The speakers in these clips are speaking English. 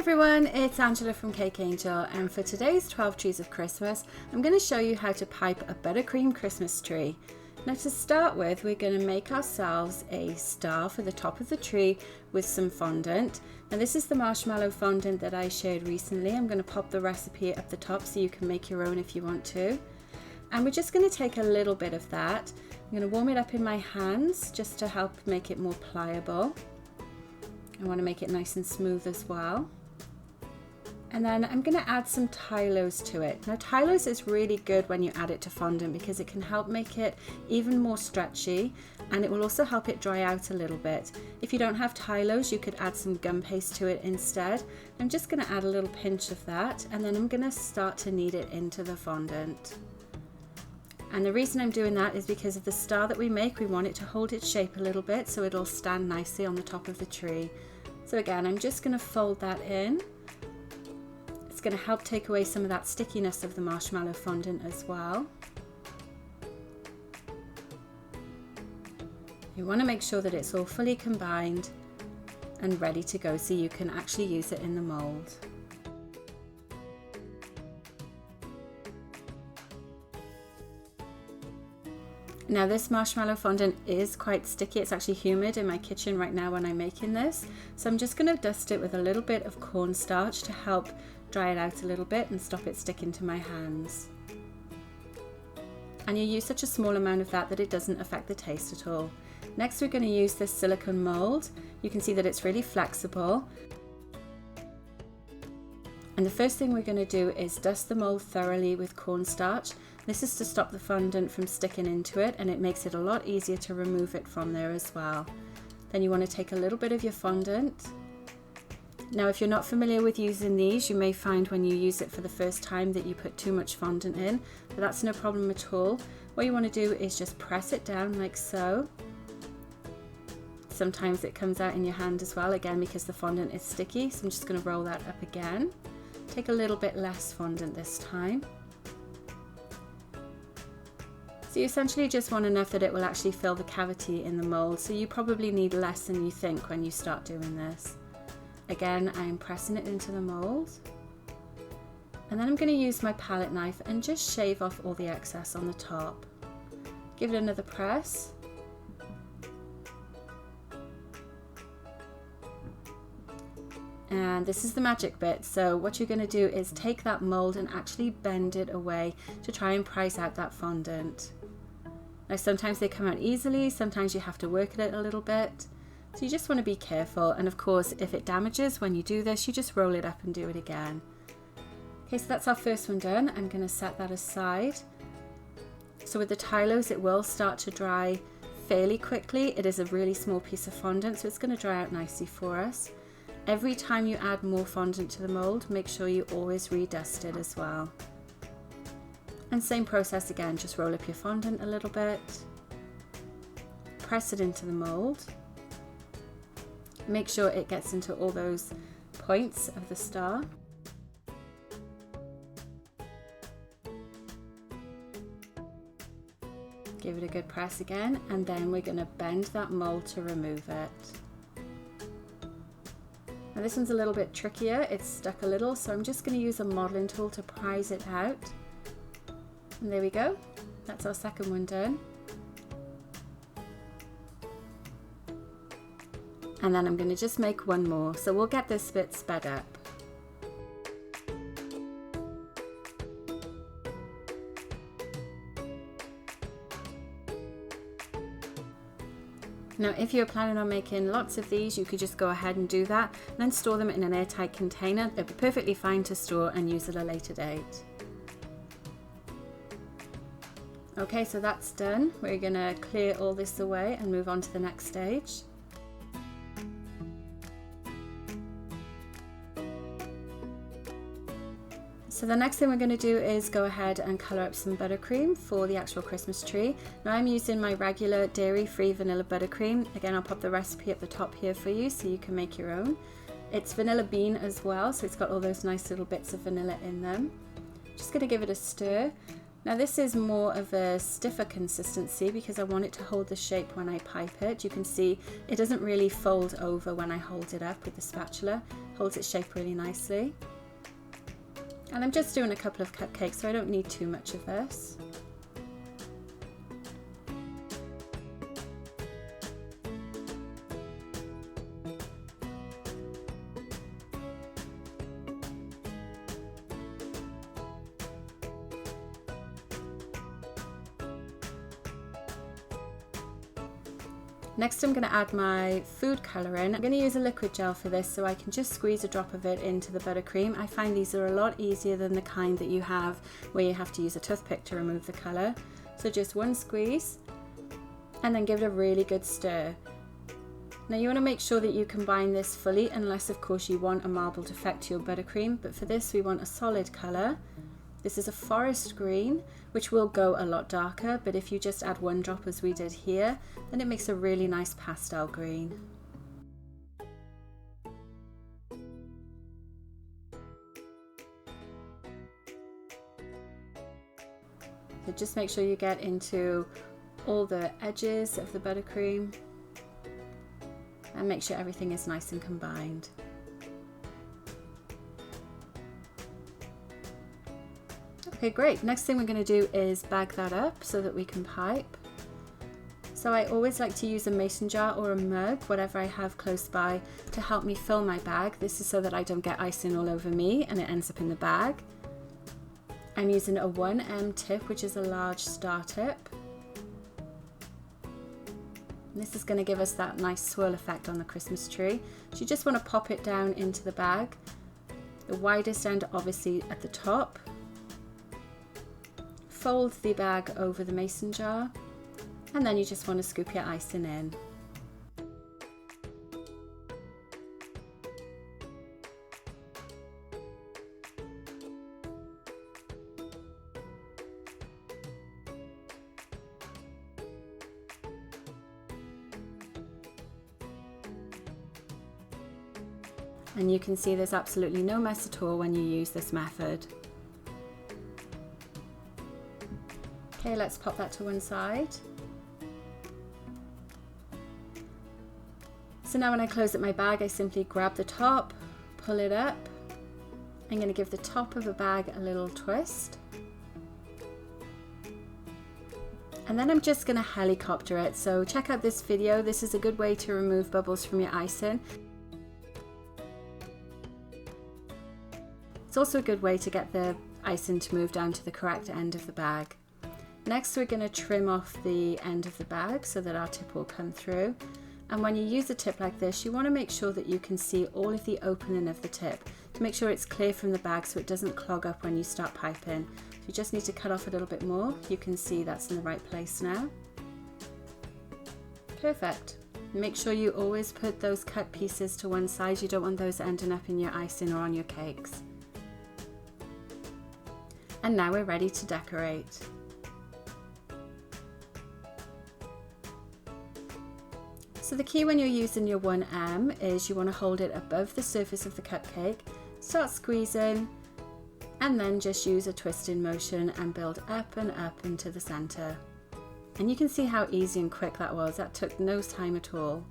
everyone, it's Angela from Cake Angel, and for today's 12 Trees of Christmas, I'm going to show you how to pipe a buttercream Christmas tree. Now to start with, we're going to make ourselves a star for the top of the tree with some fondant. Now this is the marshmallow fondant that I shared recently. I'm going to pop the recipe up the top so you can make your own if you want to. And we're just going to take a little bit of that. I'm going to warm it up in my hands just to help make it more pliable. I want to make it nice and smooth as well. And then I'm going to add some Tipless to it. Now Tipless is really good when you add it to fondant because it can help make it even more stretchy, and it will also help it dry out a little bit. If you don't have Tipless, you could add some gum paste to it instead. I'm just going to add a little pinch of that, and then I'm going to start to knead it into the fondant. And the reason I'm doing that is because of the star that we make, we want it to hold its shape a little bit so it'll stand nicely on the top of the tree. So again, I'm just going to fold that in. It's going to help take away some of that stickiness of the marshmallow fondant as well. You want to make sure that it's all fully combined and ready to go so you can actually use it in the mold. Now this marshmallow fondant is quite sticky. It's actually humid in my kitchen right now when I'm making this. So I'm just going to dust it with a little bit of cornstarch to help dry it out a little bit and stop it sticking to my hands. And you use such a small amount of that it doesn't affect the taste at all. Next we're going to use this silicone mold. You can see that it's really flexible. And the first thing we're going to do is dust the mold thoroughly with cornstarch. This is to stop the fondant from sticking into it, and it makes it a lot easier to remove it from there as well. Then you want to take a little bit of your fondant. Now if you're not familiar with using these, you may find when you use it for the first time that you put too much fondant in, but that's no problem at all. What you want to do is just press it down like so. Sometimes it comes out in your hand as well, again because the fondant is sticky, so I'm just going to roll that up again. Take a little bit less fondant this time. So you essentially just want enough that it will actually fill the cavity in the mold, so you probably need less than you think when you start doing this. Again, I am pressing it into the mold, and then I'm going to use my palette knife and just shave off all the excess on the top. Give it another press. And this is the magic bit. So what you're going to do is take that mold and actually bend it away to try and prise out that fondant. Now sometimes they come out easily, sometimes you have to work at it a little bit. So you just want to be careful, and of course if it damages when you do this, you just roll it up and do it again. Okay, so that's our first one done. I'm going to set that aside. So with the Tipless, it will start to dry fairly quickly. It is a really small piece of fondant, so it's going to dry out nicely for us. Every time you add more fondant to the mold, make sure you always redust it as well. And same process again, just roll up your fondant a little bit, press it into the mold. Make sure it gets into all those points of the star. Give it a good press again, and then we're going to bend that mold to remove it. Now this one's a little bit trickier, it's stuck a little, so I'm just going to use a modeling tool to prise it out. And there we go, that's our second one done. And then I'm going to just make one more, so we'll get this bit sped up. Now if you're planning on making lots of these, you could just go ahead and do that and then store them in an airtight container. They'll be perfectly fine to store and use at a later date. Okay, so that's done. We're going to clear all this away and move on to the next stage. So the next thing we're going to do is go ahead and colour up some buttercream for the actual Christmas tree. Now I'm using my regular dairy-free vanilla buttercream. Again, I'll pop the recipe at the top here for you so you can make your own. It's vanilla bean as well, so it's got all those nice little bits of vanilla in them. Just going to give it a stir. Now this is more of a stiffer consistency because I want it to hold the shape when I pipe it. You can see it doesn't really fold over when I hold it up with the spatula. It holds its shape really nicely. And I'm just doing a couple of cupcakes, so I don't need too much of this. Next I'm going to add my food colouring. I'm going to use a liquid gel for this so I can just squeeze a drop of it into the buttercream. I find these are a lot easier than the kind that you have where you have to use a toothpick to remove the colour. So just one squeeze and then give it a really good stir. Now you want to make sure that you combine this fully, unless of course you want a marbled effect to your buttercream, but for this we want a solid colour. This is a forest green, which will go a lot darker, but if you just add one drop as we did here, then it makes a really nice pastel green. So just make sure you get into all the edges of the buttercream and make sure everything is nice and combined. Okay, great. Next thing we're going to do is bag that up so that we can pipe. So I always like to use a mason jar or a mug, whatever I have close by, to help me fill my bag. This is so that I don't get icing all over me and it ends up in the bag. I'm using a 1M tip, which is a large star tip. And this is going to give us that nice swirl effect on the Christmas tree. So you just want to pop it down into the bag. The widest end obviously at the top. Fold the bag over the mason jar, and then you just want to scoop your icing in. And you can see there's absolutely no mess at all when you use this method. Okay, let's pop that to one side. So now when I close up my bag, I simply grab the top, pull it up. I'm going to give the top of the bag a little twist. And then I'm just going to helicopter it. So check out this video. This is a good way to remove bubbles from your icing. It's also a good way to get the icing to move down to the correct end of the bag. Next we're going to trim off the end of the bag so that our tip will come through. And when you use a tip like this, you want to make sure that you can see all of the opening of the tip to make sure it's clear from the bag so it doesn't clog up when you start piping. So you just need to cut off a little bit more. You can see that's in the right place now. Perfect. Make sure you always put those cut pieces to one side. You don't want those ending up in your icing or on your cakes. And now we're ready to decorate. So the key when you're using your 1M is you want to hold it above the surface of the cupcake, start squeezing, and then just use a twisting motion and build up and up into the center. And you can see how easy and quick that was. That took no time at all.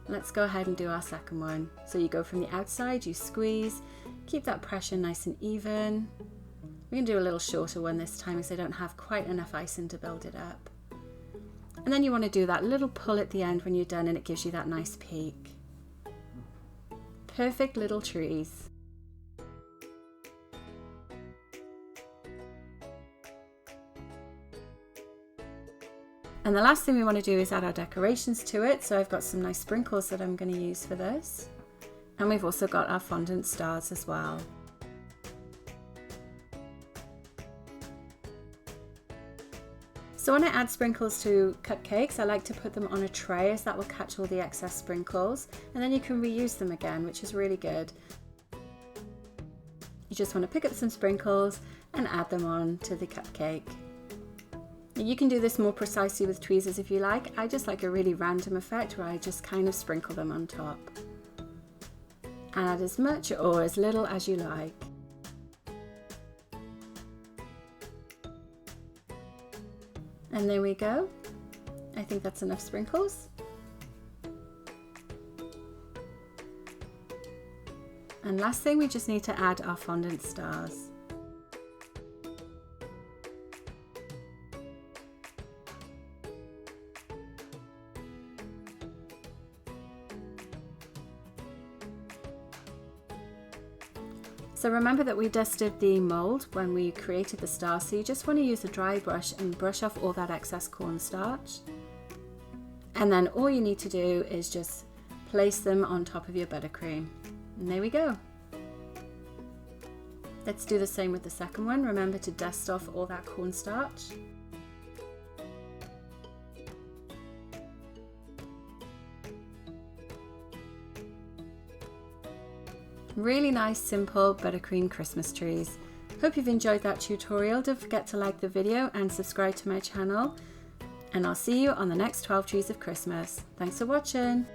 Let's go ahead and do our second one. So you go from the outside, you squeeze, keep that pressure nice and even. We're going to do a little shorter one this time because I don't have quite enough icing to build it up. And then you want to do that little pull at the end when you're done and it gives you that nice peak. Perfect little trees. And the last thing we want to do is add our decorations to it. So I've got some nice sprinkles that I'm going to use for this. And we've also got our fondant stars as well. So when I add sprinkles to cupcakes, I like to put them on a tray as that will catch all the excess sprinkles, and then you can reuse them again, which is really good. You just want to pick up some sprinkles and add them on to the cupcake. You can do this more precisely with tweezers if you like. I just like a really random effect where I just kind of sprinkle them on top. Add as much or as little as you like. And there we go. I think that's enough sprinkles. And last thing, we just need to add our fondant stars. So remember that we dusted the mold when we created the star, so you just want to use a dry brush and brush off all that excess cornstarch. And then all you need to do is just place them on top of your buttercream. And there we go. Let's do the same with the second one. Remember to dust off all that cornstarch. Really nice, simple buttercream Christmas trees. Hope you've enjoyed that tutorial. Don't forget to like the video and subscribe to my channel. And I'll see you on the next 12 Trees of Christmas. Thanks for watching.